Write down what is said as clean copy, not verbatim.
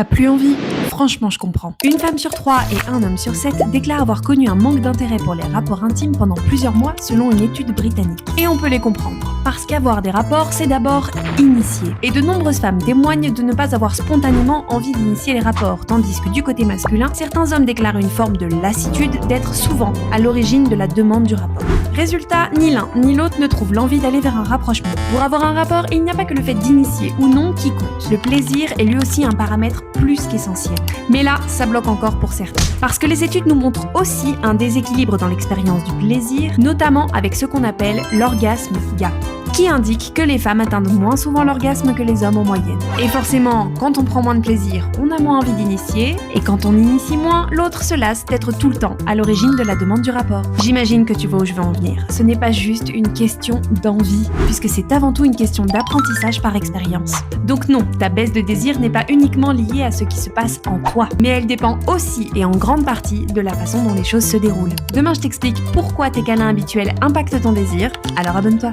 T'as plus envie? Franchement, je comprends. Une femme sur 3 et un homme sur 7 déclarent avoir connu un manque d'intérêt pour les rapports intimes pendant plusieurs mois selon une étude britannique. Et on peut les comprendre. Parce qu'avoir des rapports, c'est d'abord initier. Et de nombreuses femmes témoignent de ne pas avoir spontanément envie d'initier les rapports, tandis que du côté masculin, certains hommes déclarent une forme de lassitude d'être souvent à l'origine de la demande du rapport. Résultat, ni l'un ni l'autre ne trouve l'envie d'aller vers un rapprochement. Pour avoir un rapport, il n'y a pas que le fait d'initier ou non qui compte. Le plaisir est lui aussi un paramètre plus qu'essentiel. Mais là, ça bloque encore pour certains. Parce que les études nous montrent aussi un déséquilibre dans l'expérience du plaisir, notamment avec ce qu'on appelle l'orgasme gap, qui indique que les femmes atteignent moins souvent l'orgasme que les hommes en moyenne. Et forcément, quand on prend moins de plaisir, on a moins envie d'initier, et quand on initie moins, l'autre se lasse d'être tout le temps à l'origine de la demande du rapport. J'imagine que tu vois où je veux en venir. Ce n'est pas juste une question d'envie, puisque c'est avant tout une question d'apprentissage par expérience. Donc non, ta baisse de désir n'est pas uniquement liée à ce qui se passe en toi, mais elle dépend aussi et en grande partie de la façon dont les choses se déroulent. Demain, je t'explique pourquoi tes câlins habituels impactent ton désir, alors abonne-toi.